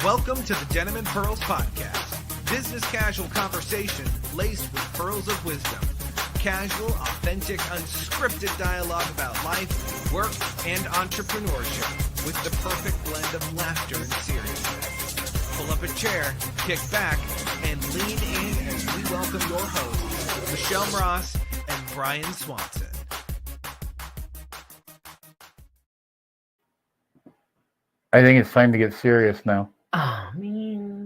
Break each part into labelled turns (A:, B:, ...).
A: Welcome to the Denim and Pearls podcast. Business casual conversation laced with pearls of wisdom. Casual, authentic, unscripted dialogue about life, work, and entrepreneurship with the perfect blend of laughter and seriousness. Pull up a chair, kick back, and lean in as we welcome your hosts, Michelle Ross and Brian Swanson.
B: I think it's time to get serious now.
C: Oh, man.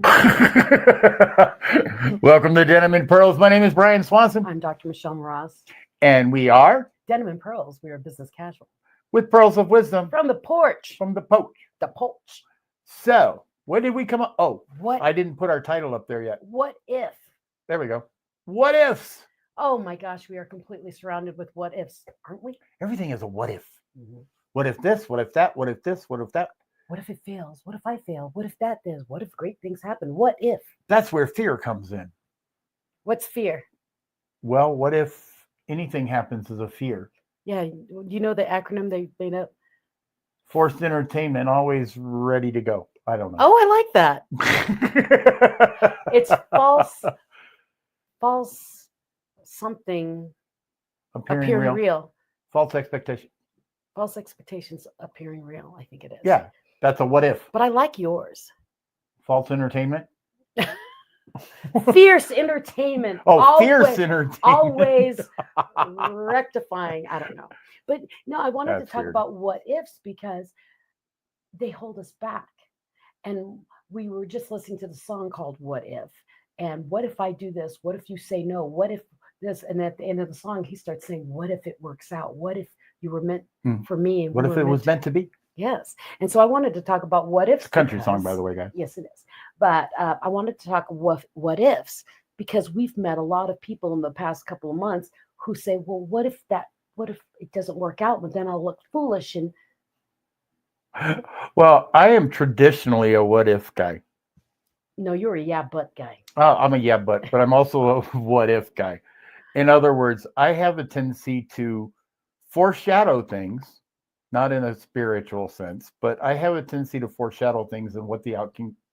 B: Welcome to Denim and Pearls. My name is Brian Swanson.
C: I'm Dr. Michelle Ross.
B: And we are
C: Denim and Pearls. We are business casual.
B: with Pearls of Wisdom
C: From the porch.
B: from the Poach.
C: The porch.
B: So, what did we come up? Oh,
C: What?
B: I didn't put our title up there yet.
C: What if?
B: There we go. What ifs?
C: Oh my gosh, we are completely surrounded with what ifs, aren't we?
B: Everything is a what if.
C: Mm-hmm.
B: What if this? What if that? What if this? What if that?
C: What if it fails? What if I fail? What if that does? What if great things happen? What if?
B: That's where fear comes in.
C: What's fear?
B: Well, what if anything happens is a fear?
C: Yeah, you know the acronym they made up?
B: Forced entertainment, always ready to go. I don't know.
C: Oh, I like that. It's false something appearing real.
B: False expectation.
C: False expectations appearing real, I think it is.
B: Yeah, that's a what if.
C: But I like yours.
B: False entertainment.
C: Fierce entertainment.
B: Oh, fierce entertainment.
C: Always rectifying. I don't know. But no, I wanted
B: That's
C: to talk
B: weird.
C: about what ifs because they hold us back. And we were just listening to the song called What If? And what if I do this? What if you say no? What if this? And at the end of the song, he starts saying, what if it works out? What if you were meant for me? And
B: What
C: we
B: if
C: were
B: it was meant to be?
C: Yes. And so I wanted to talk about what ifs.
B: It's a country song, by the way, guys.
C: Yes, it is. But I wanted to talk what ifs because we've met a lot of people in the past couple of months who say, well, what if it doesn't work out? But then I'll look foolish. And
B: Well, I am traditionally a what if guy.
C: no, you're a yeah, but guy.
B: I'm a yeah, but I'm also a what if guy. In other words, I have a tendency to foreshadow things, not in a spiritual sense, but I have a tendency to foreshadow things and what the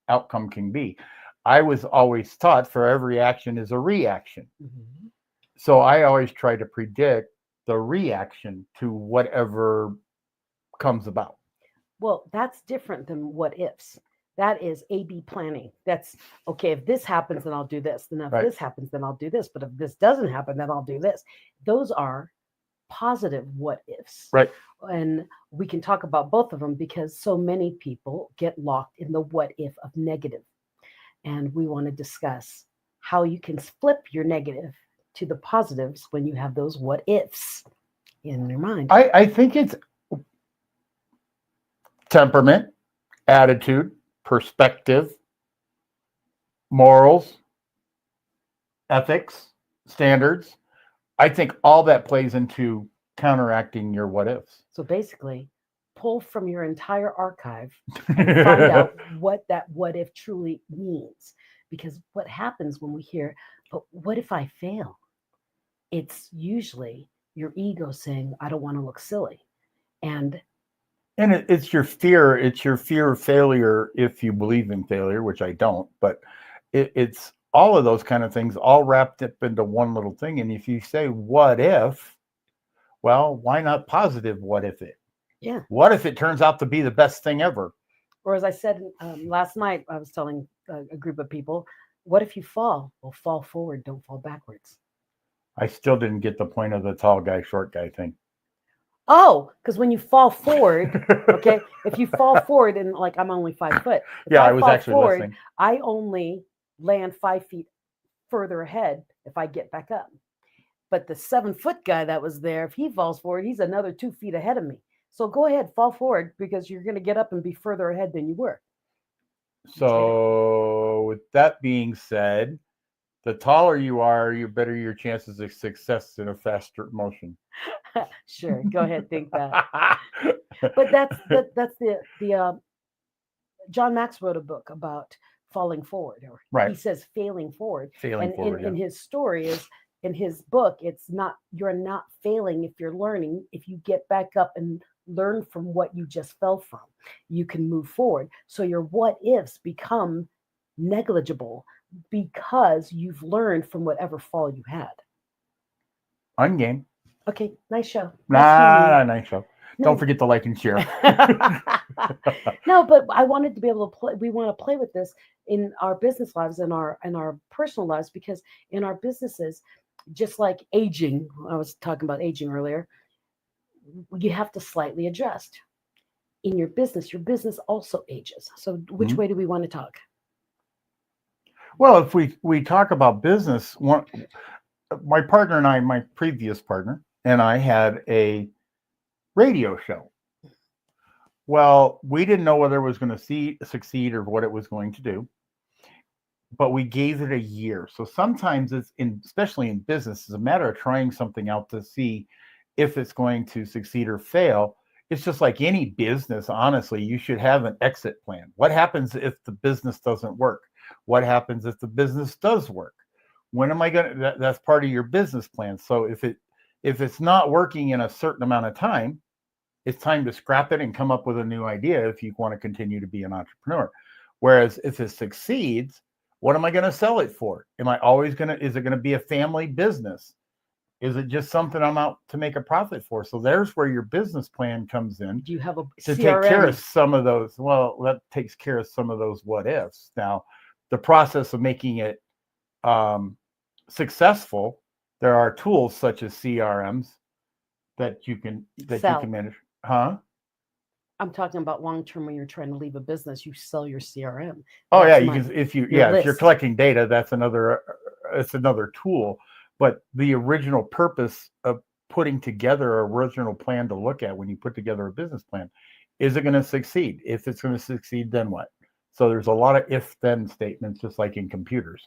B: outcome can be. I was always taught for every action is a reaction.
C: Mm-hmm.
B: So I always try to predict the reaction to whatever comes about.
C: Well, that's different than what ifs. That is A/B planning. That's okay. If this happens, then I'll do this. Then if
B: Right.
C: this happens, then I'll do this. But if this doesn't happen, then I'll do this. Those are positive what ifs.
B: Right.
C: And we can talk about both of them because so many people get locked in the what if of negative. And we want to discuss how you can flip your negative to the positives when you have those what ifs in your mind.
B: I think it's temperament, attitude, perspective, morals, ethics, standards. I think all that plays into counteracting your what ifs.
C: So basically, pull from your entire archive and find out what that what if truly means. Because what happens when we hear, but what if I fail? It's usually your ego saying, I don't want to look silly. And
B: it's your fear. It's your fear of failure if you believe in failure, which I don't. But it's all of those kind of things all wrapped up into one little thing. And if you say, what if? Well, why not positive what if it?
C: Yeah.
B: What if it turns out to be the best thing ever?
C: Or as I said last night, I was telling a group of people, what if you fall? Well, fall forward, don't fall backwards.
B: I still didn't get the point of the tall guy, short guy thing.
C: Oh, because when you fall forward, okay, if you fall forward and like I'm only 5 foot. If
B: Yeah, I was
C: fall
B: actually
C: forward,
B: listening.
C: I only land 5 feet further ahead if I get back up. But the 7 foot guy that was there, if he falls forward, he's another 2 feet ahead of me. So go ahead, fall forward because you're going to get up and be further ahead than you were.
B: So with that being said, the taller you are, the better your chances of success in a faster motion.
C: Sure, go ahead, think that. But that's the John Max wrote a book about falling forward, or
B: Right.
C: he says failing forward.
B: Failing
C: And
B: forward.
C: in
B: Yeah.
C: his story is in his book, it's not, you're not failing if you're learning, if you get back up and learn from what you just fell from. You can move forward. So your what ifs become negligible because you've learned from whatever fall you had.
B: I'm game.
C: Okay, nice show.
B: Nice show.
C: No.
B: Don't forget to like and share.
C: No, but I wanted to be able to play. We want to play with this in our business lives and our personal lives, because in our businesses, just like aging, I was talking about aging earlier, you have to slightly adjust. In your business also ages. So which way do we want to talk?
B: Well, if we talk about business, my partner and I, my previous partner and I, had a radio show. Well, we didn't know whether it was going to succeed or what it was going to do, but we gave it a year. So sometimes especially in business, it's a matter of trying something out to see if it's going to succeed or fail. It's just like any business, honestly, you should have an exit plan. What happens if the business doesn't work? What happens if the business does work? When am I going to, that's part of your business plan. So if it's not working in a certain amount of time, it's time to scrap it and come up with a new idea if you want to continue to be an entrepreneur. Whereas if it succeeds, what am I going to sell it for? Is it going to be a family business? Is it just something I'm out to make a profit for? So there's where your business plan comes in.
C: Do you have a
B: to
C: CRM?
B: Take care of some of those? Well, that takes care of some of those what ifs. Now, the process of making it successful, there are tools such as CRMs that you can manage. Huh?
C: I'm talking about long term. When you're trying to leave a business, you sell your CRM.
B: Oh yeah, you can. If you're collecting data, that's another tool. But the original purpose of putting together an original plan to look at when you put together a business plan, is it going to succeed? If it's going to succeed, then what? So there's a lot of if-then statements, just like in computers.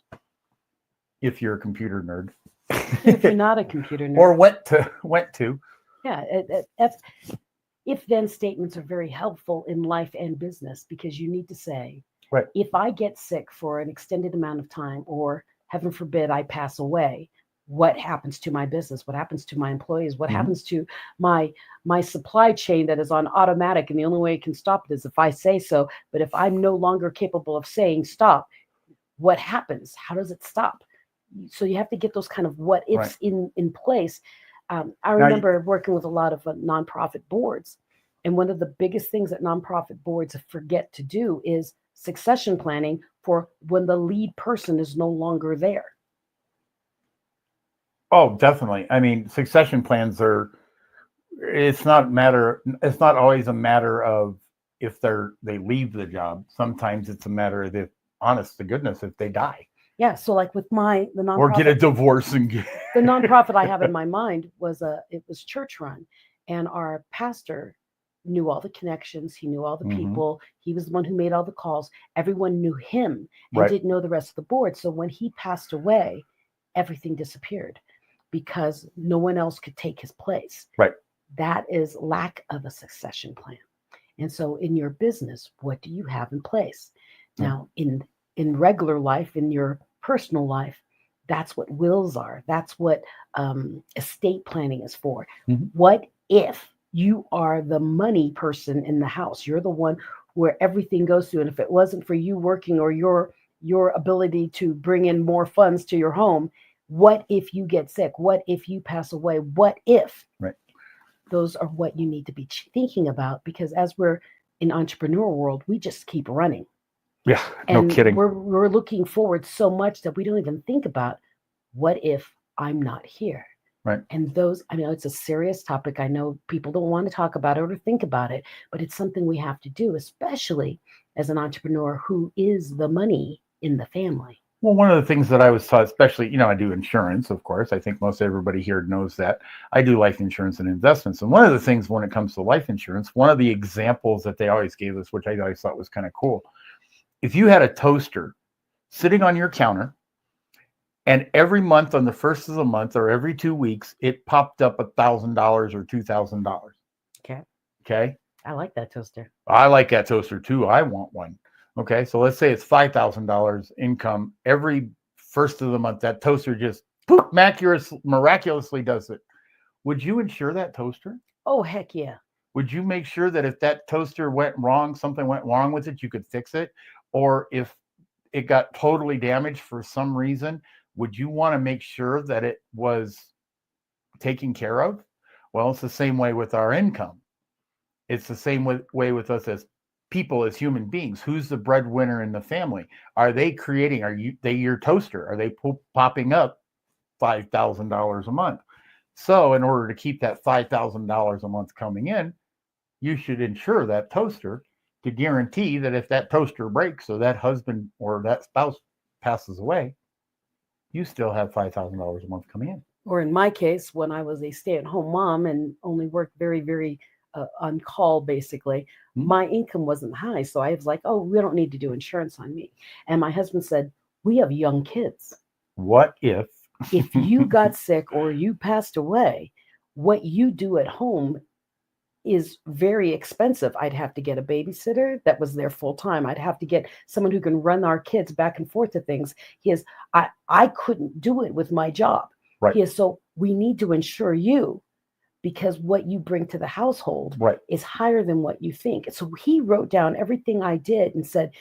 B: If you're a computer nerd,
C: if you're not a computer nerd,
B: or went to.
C: Yeah, if-then statements are very helpful in life and business, because you need to say,
B: right,
C: if I get sick for an extended amount of time, or heaven forbid I pass away, what happens to my business? What happens to my employees? What happens to my supply chain that is on automatic? And the only way it can stop it is if I say so. But if I'm no longer capable of saying stop, what happens? How does it stop? So you have to get those kind of what ifs in place. I remember working with a lot of nonprofit boards. And one of the biggest things that nonprofit boards forget to do is succession planning for when the lead person is no longer there.
B: Oh, definitely. I mean, succession plans it's not always a matter of if they leave the job. Sometimes it's a matter of honest to goodness, if they die.
C: Yeah. So like with the nonprofit,
B: or get a divorce and
C: the nonprofit I have in my mind was church run, and our pastor knew all the connections. He knew all the people. He was the one who made all the calls. Everyone knew him and didn't know the rest of the board. So when he passed away, everything disappeared because no one else could take his place.
B: Right.
C: That is lack of a succession plan. And so in your business, what do you have in place? Now, in regular life, in your personal life, that's what wills are. That's what estate planning is for. What if you are the money person in the house? You're the one where everything goes to. And if it wasn't for you working or your ability to bring in more funds to your home, what if you get sick? What if you pass away? What if?
B: Right.
C: Those are what you need to be thinking about, because as we're in entrepreneur world, we just keep running.
B: Yeah, no kidding.
C: We're looking forward so much that we don't even think about what if I'm not here.
B: Right.
C: And I know it's a serious topic. I know people don't want to talk about it or think about it, but it's something we have to do, especially as an entrepreneur who is the money in the family.
B: Well, one of the things that I was taught, especially, I do insurance, of course. I think most everybody here knows that. I do life insurance and investments. And one of the things when it comes to life insurance, one of the examples that they always gave us, which I always thought was kind of cool, if you had a toaster sitting on your counter, and every month on the first of the month or every 2 weeks, it popped up $1,000 or $2,000. Okay.
C: I like that toaster.
B: I like that toaster too. I want one. Okay. So let's say it's $5,000 income every first of the month. That toaster just miraculously does it. Would you insure that toaster?
C: Oh, heck yeah.
B: would you make sure that if that toaster went wrong, something went wrong with it, you could fix it? Or if it got totally damaged for some reason, would you want to make sure that it was taken care of? Well, it's the same way with our income. It's the same way with us as people, as human beings. Who's the breadwinner in the family? Are they creating, they your toaster? Are they popping up $5,000 a month? So in order to keep that $5,000 a month coming in, you should insure that toaster to guarantee that if that toaster breaks or that husband or that spouse passes away, you still have $5,000 a month coming in.
C: Or in my case, when I was a stay-at-home mom and only worked very, very on call, basically, my income wasn't high. So I was like, oh, we don't need to do insurance on me. And my husband said, we have young kids.
B: What if
C: you got sick or you passed away, what you do at home is very expensive. I'd have to get a babysitter that was there full time. I'd have to get someone who can run our kids back and forth to things. I couldn't do it with my job.
B: Right.
C: So we need to insure you because what you bring to the household is higher than what you think. So he wrote down everything I did and said,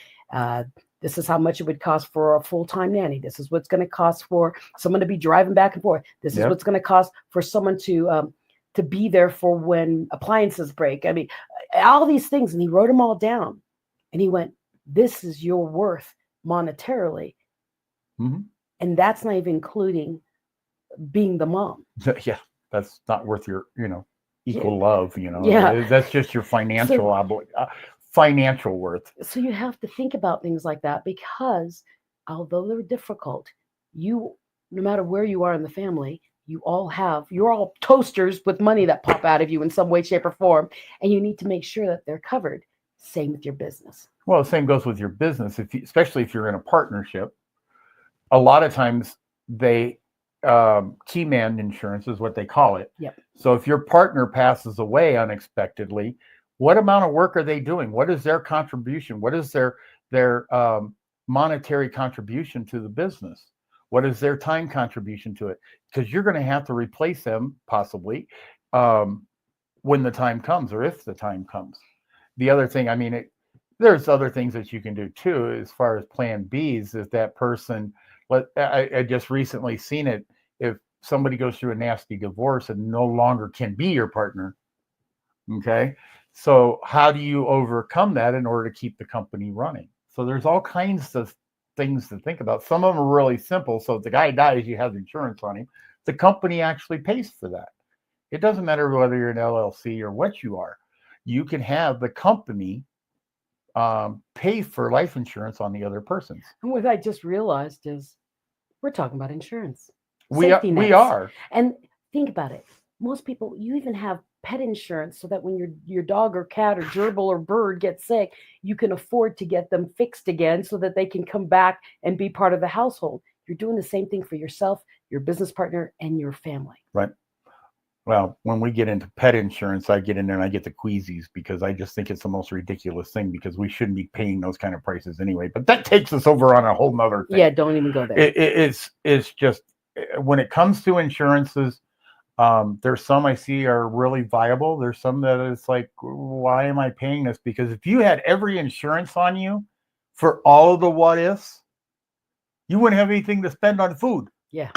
C: this is how much it would cost for a full-time nanny. This is what's going to cost for someone to be driving back and forth. This is what's going to cost for someone to be there for when appliances break. I mean, all these things. And he wrote them all down. And he went, this is your worth monetarily.
B: Mm-hmm.
C: And that's not even including being the mom.
B: Yeah, that's not worth your, equal love,
C: Yeah.
B: That's just your financial financial worth.
C: So you have to think about things like that because although they're difficult, no matter where you are in the family, you're all toasters with money that pop out of you in some way, shape, or form. And you need to make sure that they're covered. Same with your business.
B: Well, the same goes with your business. Especially if you're in a partnership, a lot of times they key man insurance is what they call it.
C: Yep.
B: So if your partner passes away unexpectedly, what amount of work are they doing? What is their contribution? What is their monetary contribution to the business? What is their time contribution to it? Because you're going to have to replace them possibly when the time comes, or if the time comes. The other thing, there's other things that you can do too, as far as plan Bs, if that person, I just recently seen it, if somebody goes through a nasty divorce and no longer can be your partner, okay? So how do you overcome that in order to keep the company running? So there's all kinds of things to think about. Some of them are really simple. So if the guy dies, you have insurance on him. The company actually pays for that. It doesn't matter whether you're an LLC or what you are. You can have the company pay for life insurance on the other persons.
C: And what I just realized is we're talking about insurance.
B: We are.
C: And think about it. Most people, you even have pet insurance so that when your dog or cat or gerbil or bird gets sick, you can afford to get them fixed again so that they can come back and be part of the household. You're doing the same thing for yourself, your business partner, and your family.
B: Right. Well, when we get into pet insurance, I get in there and I get the queasies because I just think it's the most ridiculous thing because we shouldn't be paying those kind of prices anyway. But that takes us over on a whole nother thing.
C: Yeah, don't even go there.
B: It's just, when it comes to insurances, there's some I see are really viable. There's some that it's like, why am I paying this? Because if you had every insurance on you for all of the what ifs, you wouldn't have anything to spend on food.
C: Yeah.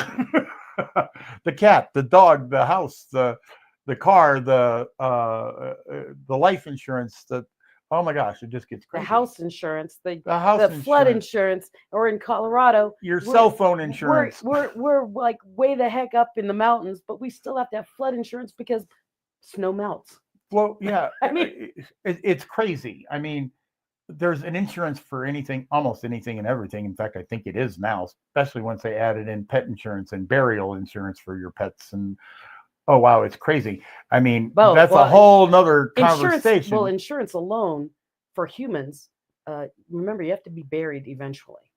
B: The cat, the dog, the house, the car, the life insurance, oh my gosh, it just gets crazy.
C: The house insurance, the
B: insurance,
C: flood insurance, or in Colorado,
B: your cell phone insurance.
C: We're like way the heck up in the mountains, but we still have to have flood insurance because snow melts.
B: Well, yeah,
C: I mean,
B: it's crazy. There's an insurance for anything, almost anything and everything. In fact, I think it is now, especially once they added in pet insurance and burial insurance for your pets. And oh, wow, it's crazy. That's a whole nother conversation.
C: Insurance alone for humans, remember, you have to be buried eventually.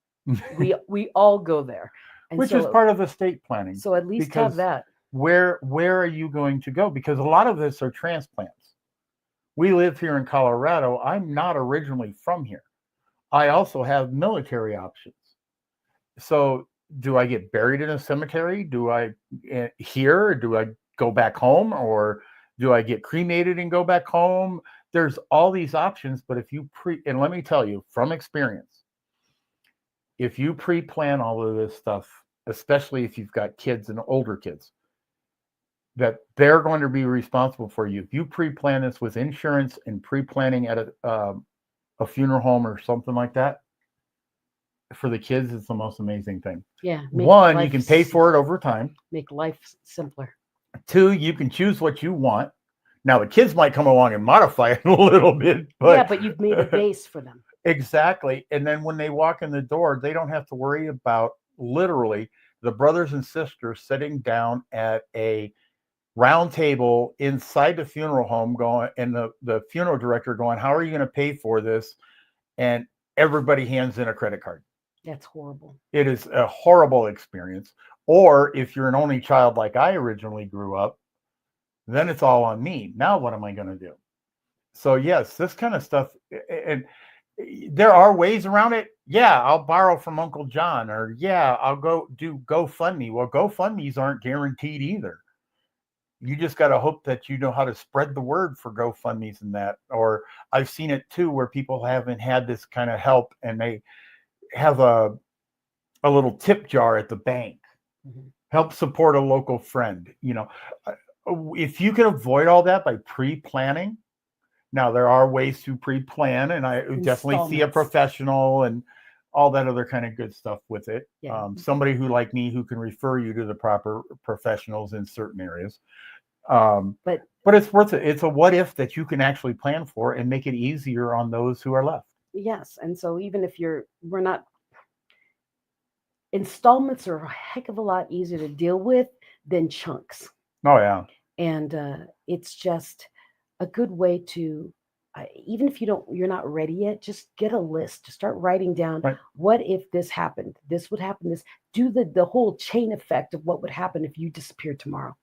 C: we all go there. And
B: which is part of estate planning.
C: So at least have that.
B: Where are you going to go? Because a lot of this are transplants. We live here in Colorado. I'm not originally from here. I also have military options. So do I get buried in a cemetery? Do I here? Do I go back home? Or Do I get cremated and go back home? There's all these options, but if you and let me tell you from experience, if you pre-plan all of this stuff, especially if you've got kids and older kids, that they're going to be responsible for you. If you pre-plan this with insurance and pre-planning at a funeral home or something like that, for the kids, it's the most amazing thing.
C: Yeah.
B: One, you can pay for it over time.
C: Make life simpler.
B: Two, you can choose what you want. Now the kids might come along and modify it a little bit, but
C: yeah, but you've made a base for them.
B: Exactly. And then when they walk in the door, they don't have to worry about literally the brothers and sisters sitting down at a round table inside the funeral home going, and the funeral director going, how are you going to pay for this? And everybody hands in a credit card.
C: That's horrible.
B: It is a horrible experience. Or if you're an only child like I originally grew up, then it's all on me. Now what am I going to do? So yes, this kind of stuff, and there are ways around it. Yeah, I'll borrow from Uncle John, or yeah, I'll go do GoFundMe. Well, GoFundMes aren't guaranteed either. You just got to hope that you know how to spread the word for GoFundMes and that. Or I've seen it too, where people haven't had this kind of help and they have a little tip jar at the bank. Mm-hmm. Help support a local friend. You know, if you can avoid all that by pre-planning. Now there are ways to pre-plan, and I definitely see a professional and all that other kind of good stuff with it. Yeah. Somebody who like me who can refer you to the proper professionals in certain areas. But it's worth it. It's a what if that you can actually plan for and make it easier on those who are left.
C: Yes. And so even if we're not, installments are a heck of a lot easier to deal with than chunks.
B: Oh yeah.
C: And it's just a good way to, even if you're not ready yet, just get a list. Start writing down, right. What if this happened? This would happen. This, do the whole chain effect of what would happen if you disappeared tomorrow.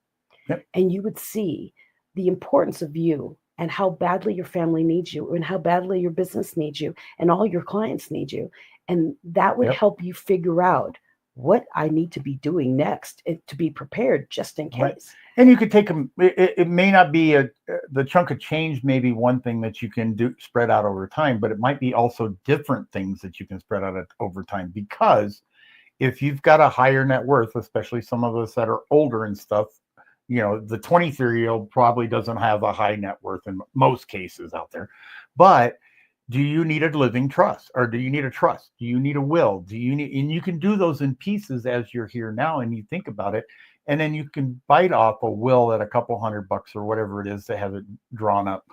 C: Yep. And you would see the importance of you and how badly your family needs you and how badly your business needs you and all your clients need you. And that would help you figure out what I need to be doing next to be prepared just in case. Right.
B: And you could take them. It may not be the chunk of change may be one thing that you can do spread out over time, but it might be also different things that you can spread out over time. Because if you've got a higher net worth, especially some of us that are older and stuff, you know, the 23-year-old probably doesn't have a high net worth in most cases out there. But do you need a living trust, or do you need a trust? Do you need a will? And you can do those in pieces as you're here now and you think about it. And then you can bite off a will at a couple $100 or whatever it is to have it drawn up.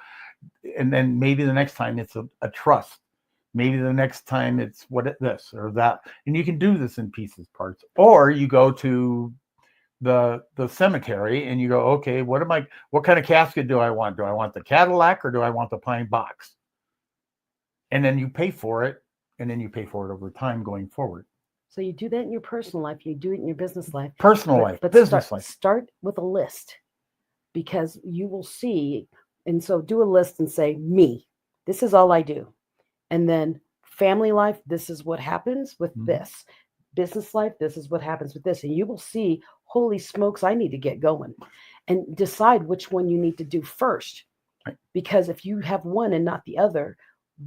B: And then maybe the next time it's a trust. Maybe the next time it's this or that. And you can do this in pieces, parts. Or you go to the cemetery and you go, okay, what kind of casket do I want? Do I want the Cadillac or do I want the pine box? And then you pay for it, and then you pay for it over time going forward.
C: So you do that in your personal life, you do it in your business life.
B: But business life.
C: Start with a list, because you will see. And so do a list and say, me, this is all I do. And then family life, this is what happens with this. Business life, this is what happens with this. And you will see, holy smokes, I need to get going. And decide which one you need to do first. Right. Because if you have one and not the other,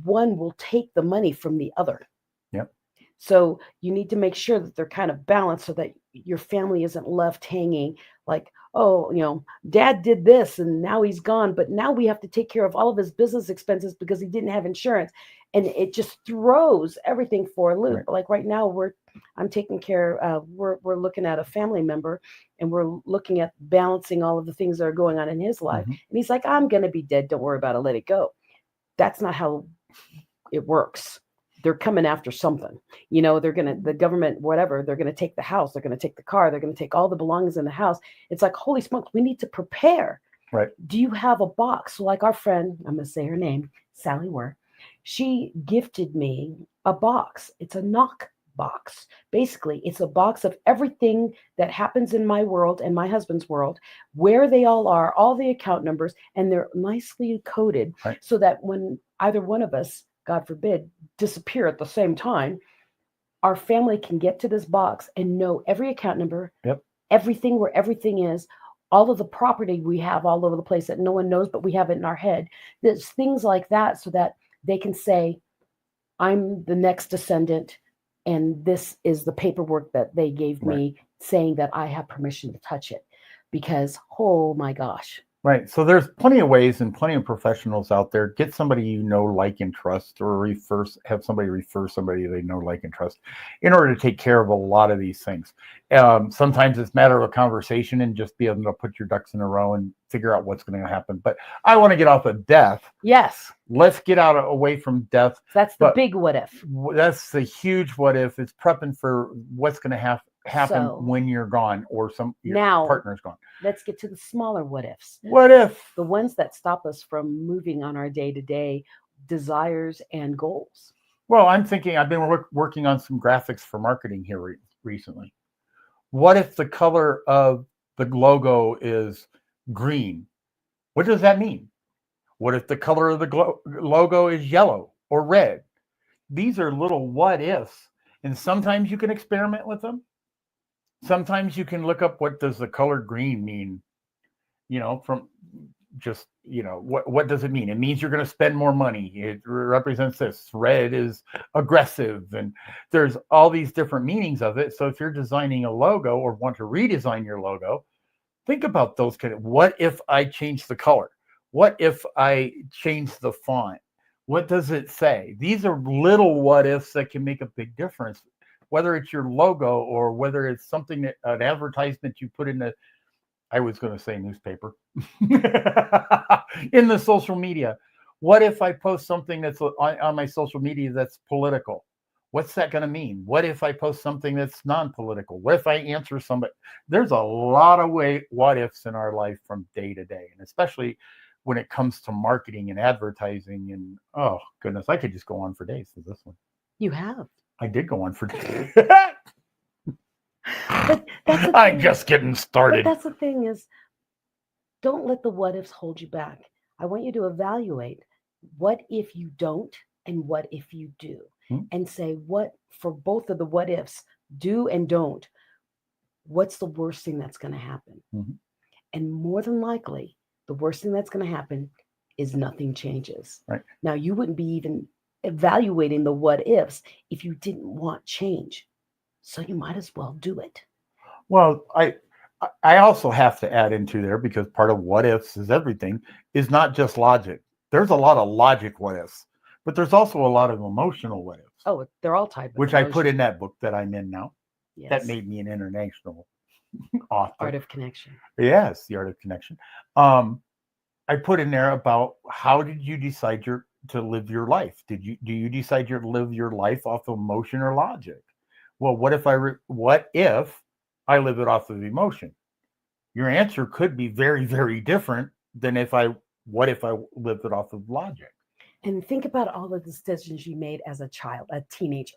C: one will take the money from the other.
B: Yep.
C: So you need to make sure that they're kind of balanced so that your family isn't left hanging like, oh, you know, dad did this and now he's gone, but now we have to take care of all of his business expenses because he didn't have insurance. And it just throws everything for a loop. Right. Like right now I'm taking care we're looking at a family member and we're looking at balancing all of the things that are going on in his life. And he's like, I'm going to be dead. Don't worry about it. Let it go. That's not how it works. They're coming after something, you know, the government, whatever, they're going to take the house, they're going to take the car, they're going to take all the belongings in the house. It's like, holy smokes, we need to prepare.
B: Right.
C: Do you have a box? So like our friend, I'm going to say her name, Sally Ware, she gifted me a box. It's a knock box. Basically, it's a box of everything that happens in my world and my husband's world, where they all are, all the account numbers, and they're nicely coded. Right. So that when either one of us, God forbid, disappear at the same time, our family can get to this box and know every account number, everything where everything is, all of the property we have all over the place that no one knows, but we have it in our head. There's things like that so that they can say, I'm the next descendant, and this is the paperwork that they gave me saying that I have permission to touch it. Because, oh my gosh.
B: Right. So there's plenty of ways and plenty of professionals out there. Get somebody you know, like, and trust, or have somebody refer somebody they know, like, and trust in order to take care of a lot of these things. Sometimes it's a matter of a conversation and just be able to put your ducks in a row and figure out what's going to happen. But I want to get off of death.
C: Yes.
B: Let's get away from death.
C: That's the big what if.
B: That's the huge what if. It's prepping for what's going to happen when you're gone or your partner's gone.
C: Let's get to the smaller what ifs.
B: What if?
C: The ones that stop us from moving on our day-to-day desires and goals.
B: Well, I'm thinking, I've been working on some graphics for marketing here recently. What if the color of the logo is green? What does that mean? What if the color of the logo is yellow or red? These are little what ifs. And sometimes you can experiment with them. Sometimes you can look up, what does the color green mean? From just, what does it mean? It means you're going to spend more money. It represents this. Red is aggressive. And there's all these different meanings of it. So if you're designing a logo or want to redesign your logo, think about those what if I change the color? What if I change the font? What does it say? These are little what ifs that can make a big difference. Whether it's your logo or whether it's something an advertisement you put in I was going to say newspaper, in the social media. What if I post something that's on my social media that's political? What's that going to mean? What if I post something that's non-political? What if I answer somebody? There's a lot of what ifs in our life from day to day, and especially when it comes to marketing and advertising. And oh goodness, I could just go on for days with this one.
C: You have.
B: I did go on for days.
C: But that's
B: I'm just getting started.
C: But that's the thing is, don't let the what ifs hold you back. I want you to evaluate what if you don't and what if you do, and say what for both of the what ifs, do and don't. What's the worst thing that's going to happen?
B: Mm-hmm.
C: And more than likely, the worst thing that's going to happen is nothing changes.
B: Right. Now,
C: you wouldn't be even evaluating the what ifs if you didn't want change. So you might as well do it.
B: Well, I also have to add into there, because part of what ifs is everything, is not just logic. There's a lot of logic what ifs, but there's also a lot of emotional what ifs.
C: Oh, they're all types.
B: Which I put in that book that I'm in now.
C: Yes.
B: That made me an international author.
C: Art of Connection.
B: Yes, the Art of Connection. I put in there about how did you decide to live your life? Do you decide to live your life off of emotion or logic? Well, what if I live it off of emotion? Your answer could be very, very different than what if I lived it off of logic?
C: And think about all of the decisions you made as a child, a teenager.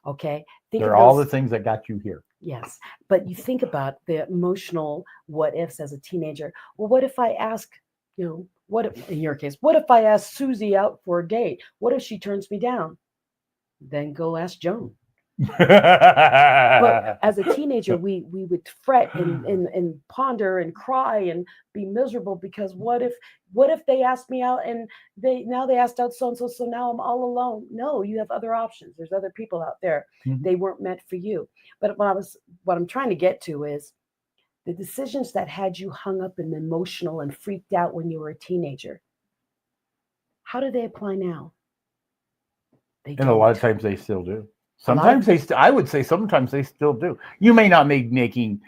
C: Okay.
B: They're all the things that got you here.
C: Yes. But you think about the emotional what ifs as a teenager. Well, what if I ask, what if, in your case, what if I ask Susie out for a date? What if she turns me down? Then go ask Joan. But as a teenager, we would fret and ponder and cry and be miserable, because what if they asked me out and they asked out so and so now I'm all alone. No, you have other options. There's other people out there.
B: Mm-hmm.
C: They weren't meant for you. But what I'm trying to get to is the decisions that had you hung up and emotional and freaked out when you were a teenager. How do they apply now?
B: And a lot of times they still do. Sometimes I would say sometimes they still do. You may not be making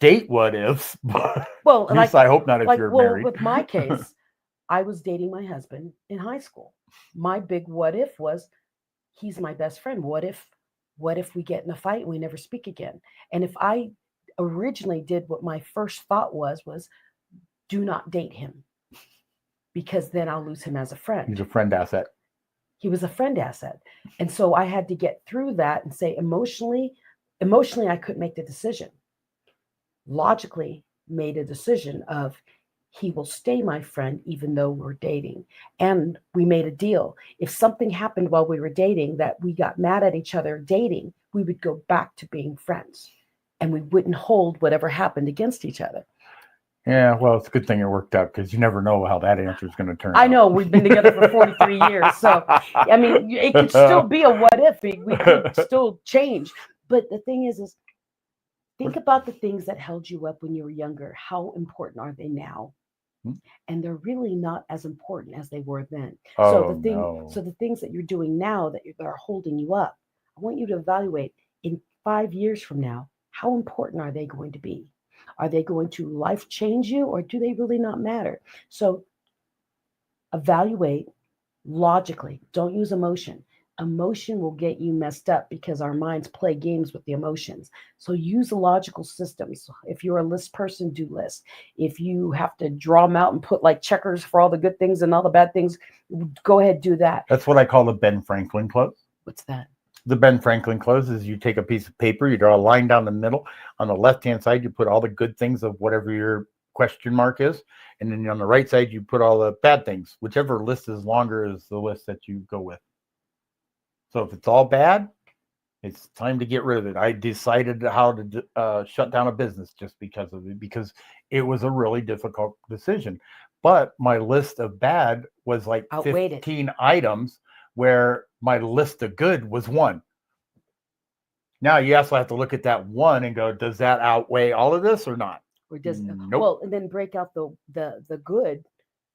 B: date what ifs, but I hope not if you're married.
C: With my case, I was dating my husband in high school. My big what if was, he's my best friend. What if we get in a fight and we never speak again? And if I originally did what my first thought was do not date him, because then I'll lose him as a friend.
B: He's a friend asset.
C: He was a friend asset. And so I had to get through that and say emotionally, I couldn't make the decision. Logically made a decision of, he will stay my friend even though we're dating. And we made a deal. If something happened while we were dating that we got mad at each other dating, we would go back to being friends. and we wouldn't hold whatever happened against each other.
B: Yeah, well, it's a good thing it worked out because you never know how that answer is going to turn out.
C: I know we've been together for 43 years. So, I mean, it could still be a what if. We could still change. But the thing is think about the things that held you up when you were younger. How important are they now? And they're really not as important as they were then. So the things that you're doing now that are holding you up, I want you to evaluate in 5 years from now, how important are they going to be? Are they going to life change you, or do they really not matter? So evaluate logically. Don't use emotion. Emotion will get you messed up because our minds play games with the emotions. So use logical systems. If you're a list person, do lists. If you have to draw them out and put like checkers for all the good things and all the bad things, go ahead, do that.
B: That's what I call the Ben Franklin close.
C: What's that?
B: The Ben Franklin close is you take a piece of paper, you draw a line down the middle. On the left-hand side, you put all the good things of whatever your question mark is. And then on the right side, you put all the bad things. Whichever list is longer is the list that you go with. So if it's all bad, it's time to get rid of it. I decided how to shut down a business just because of it, because it was a really difficult decision. But my list of bad was like 15 items, where my list of good was 1. Now you also have to look at that 1 and go, does that outweigh all of this or not?
C: Or does
B: Nope.
C: Well, and then break out the good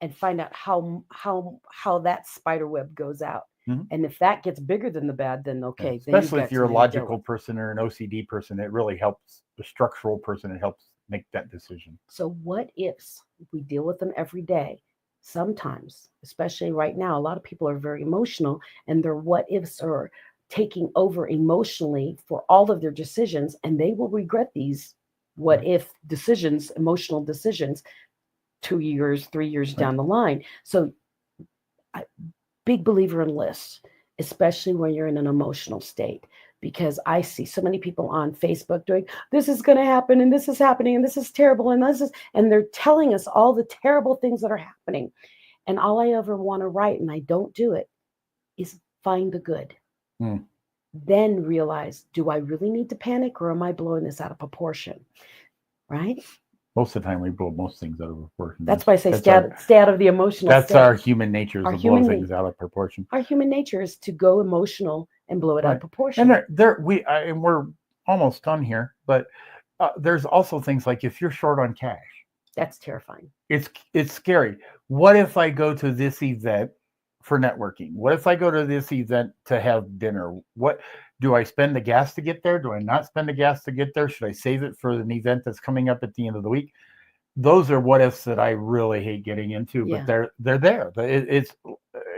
C: and find out how that spider web goes out. Mm-hmm. And if that gets bigger than the bad, then okay.
B: Yeah. Especially if you're a logical person or an OCD person, it really helps. The structural person, it helps make that decision.
C: So what ifs, we deal with them every day. Sometimes, especially right now, a lot of people are very emotional, and their what ifs are taking over emotionally for all of their decisions, and they will regret these what if decisions, emotional decisions, 2 years, 3 years down the line. So big believer in lists, especially when you're in an emotional state, because I see so many people on Facebook doing, this is going to happen, and this is happening, and this is terrible, and they're telling us all the terrible things that are happening. And all I ever want to write, and I don't do it, is find the good. Then realize, do I really need to panic, or am I blowing this out of proportion? Right?
B: Most of the time, we blow most things out of proportion.
C: That's why I say stay out of the emotional
B: That's
C: state.
B: our human nature, is to blow things out of proportion.
C: Our human nature is to go emotional and blow it out of proportion.
B: And we're almost done here, but there's also things like if you're short on cash.
C: That's terrifying.
B: It's scary. What if I go to this event for networking? What if I go to this event to have dinner? What do I spend the gas to get there? Do I not spend the gas to get there? Should I save it for an event that's coming up at the end of the week? Those are what ifs that I really hate getting into, but they're there. It's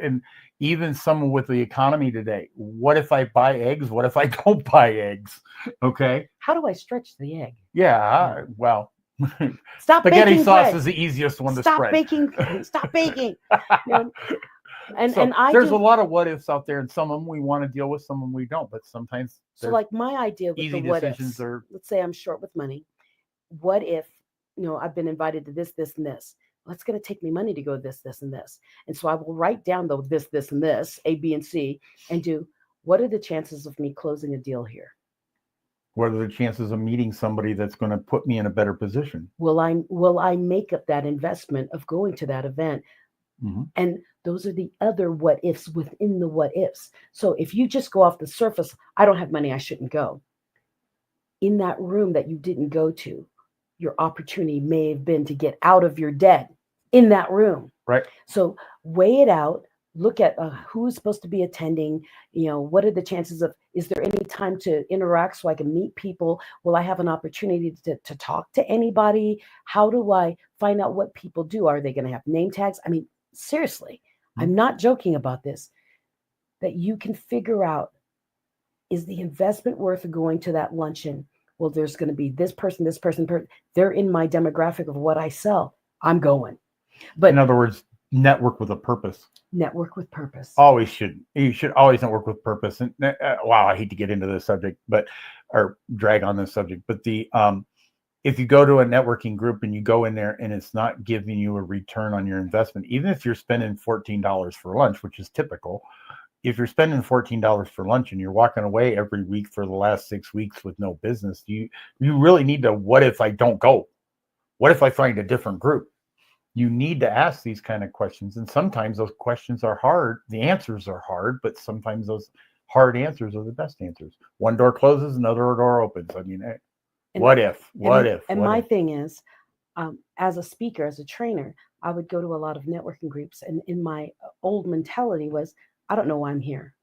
B: and even someone with the economy today. What if I buy eggs? What if I don't buy eggs? Okay.
C: How do I stretch the egg?
B: Yeah. Well,
C: spaghetti
B: sauce
C: bread.
B: Is the easiest one to spread.
C: Stop baking. And
B: there's a lot of what ifs out there, and some of them we want to deal with, some of them we don't. But sometimes,
C: so like my idea with
B: easy
C: the what
B: decisions
C: ifs,
B: are.
C: Let's say I'm short with money. What if I've been invited to this, and this? Well, it's going to take me money to go this, and this. And so I will write down this, and this, A, B, and C, and do what are the chances of me closing a deal here?
B: What are the chances of meeting somebody that's going to put me in a better position?
C: Will I make up that investment of going to that event? Mm-hmm. And those are the other what ifs within the what ifs. So if you just go off the surface, I don't have money, I shouldn't go. In that room that you didn't go to, your opportunity may have been to get out of your debt in that room.
B: Right.
C: So weigh it out. Look at who's supposed to be attending. What are the chances of, is there any time to interact so I can meet people? Will I have an opportunity to talk to anybody? How do I find out what people do? Are they going to have name tags? I mean, seriously, I'm not joking about this. That you can figure out, is the investment worth going to that luncheon? Well, there's going to be this person. They're in my demographic of what I sell. I'm going. But
B: in other words, network with a purpose.
C: Network with purpose.
B: You should always network with purpose. And wow, I hate to get into this subject, or drag on this subject, but if you go to a networking group and you go in there and it's not giving you a return on your investment, even if you're spending $14 for lunch, which is typical, if you're spending $14 for lunch and you're walking away every week for the last 6 weeks with no business, you really need to, what if I don't go? What if I find a different group? You need to ask these kind of questions. And sometimes those questions are hard. The answers are hard, but sometimes those hard answers are the best answers. One door closes, another door opens. I mean, what if?
C: And my thing is, as a speaker, as a trainer, I would go to a lot of networking groups. And in my old mentality was, I don't know why I'm here.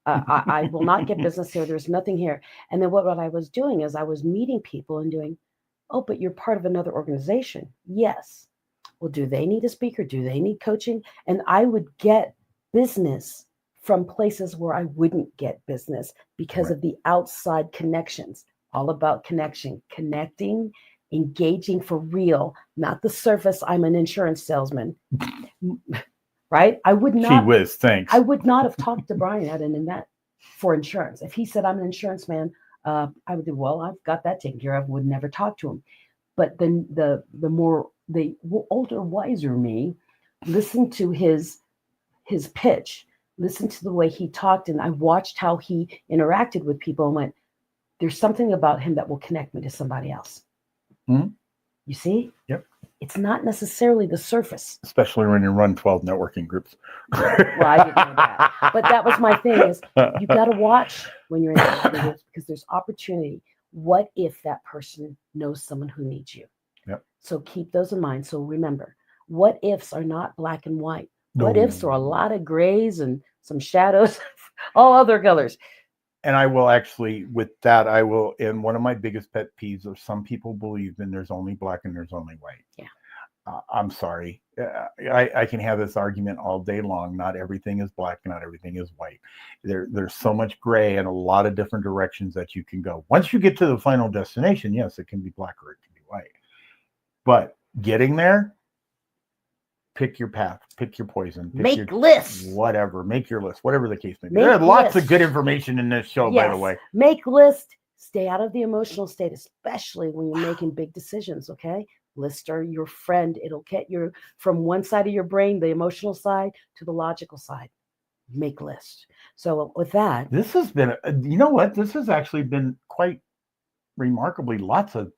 C: I will not get business here. There's nothing here. And then what I was doing is I was meeting people and doing, oh, but you're part of another organization. Yes. Well, do they need a speaker? Do they need coaching? And I would get business from places where I wouldn't get business because of the outside connections. All about connection, connecting, engaging for real, not the surface. I'm an insurance salesman, right? I would not.
B: Gee whiz, thanks.
C: I would not have talked to Brian at an event for insurance. If he said I'm an insurance man, I would do, well, I've got that taken care of. Would never talk to him. But then the older, wiser me listened to his pitch, listened to the way he talked, and I watched how he interacted with people and went, there's something about him that will connect me to somebody else.
B: Mm-hmm.
C: You see?
B: Yep.
C: It's not necessarily the surface.
B: Especially when you run 12 networking groups.
C: Well, I didn't know that. But that was my thing is you got to watch when you're in networking groups because there's opportunity. What if that person knows someone who needs you?
B: Yep.
C: So keep those in mind. So remember, what ifs are not black and white. What ifs are a lot of grays and some shadows, all other colors.
B: And I will actually, with that, and one of my biggest pet peeves are some people believe in there's only black and there's only white.
C: Yeah.
B: I'm sorry. I can have this argument all day long. Not everything is black, not everything is white. There's so much gray and a lot of different directions that you can go. Once you get to the final destination, yes, it can be black or it can be white. But getting there, pick your path, pick your poison.
C: Make lists.
B: Whatever. Make your list, whatever the case may be.
C: Make
B: There's lots of
C: lists.
B: good information in this show, by the way.
C: Make lists. Stay out of the emotional state, especially when you're making big decisions, okay? Lists are your friend. It'll get you from one side of your brain, the emotional side, to the logical side. Make lists. So with that.
B: This has been, you know what? This has actually been quite remarkably lots of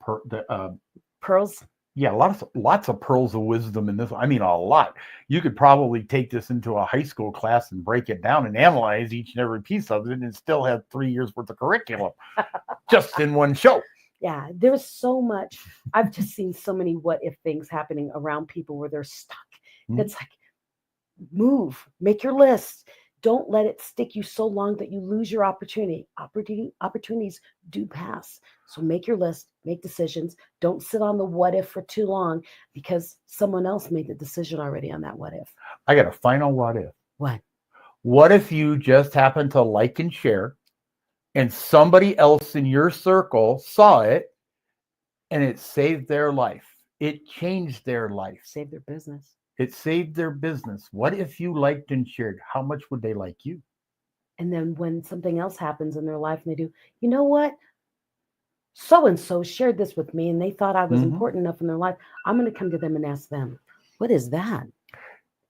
C: pearls.
B: Yeah, lots of pearls of wisdom in this. I mean, a lot. You could probably take this into a high school class and break it down and analyze each and every piece of it and still have 3 years worth of curriculum just in one show.
C: Yeah, there's so much. I've just seen so many what if things happening around people where they're stuck.
B: Mm-hmm.
C: It's like, move, make your list. Don't let it stick you so long that you lose your opportunity. Opportunities do pass. So make your list, make decisions. Don't sit on the what if for too long because someone else made the decision already on that what if.
B: I got a final what if.
C: What?
B: What if you just happen to like and share and somebody else in your circle saw it and it saved their life? It changed their life.
C: Saved their business.
B: It saved their business. What if you liked and shared? How much would they like you?
C: And then when something else happens in their life and they do, you know what? So-and-so shared this with me and they thought I was important enough in their life. I'm going to come to them and ask them, what is that?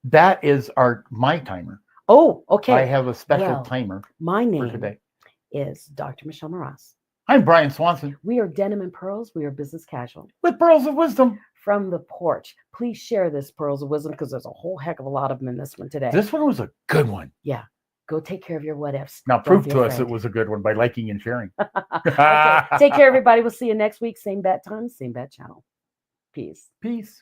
B: That is my timer.
C: Oh, okay.
B: I have a special timer.
C: My name
B: today
C: is Dr. Michelle Maras.
B: I'm Brian Swanson.
C: We are Denim and Pearls. We are business casual.
B: With pearls of wisdom.
C: From the porch. Please share this Pearls of Wisdom because there's a whole heck of a lot of them in this one today.
B: This one was a good one.
C: Yeah. Go take care of your what ifs.
B: Now prove to us it was a good one by liking and sharing.
C: Okay. Take care, everybody. We'll see you next week. Same bat time, same bat channel. Peace.
B: Peace.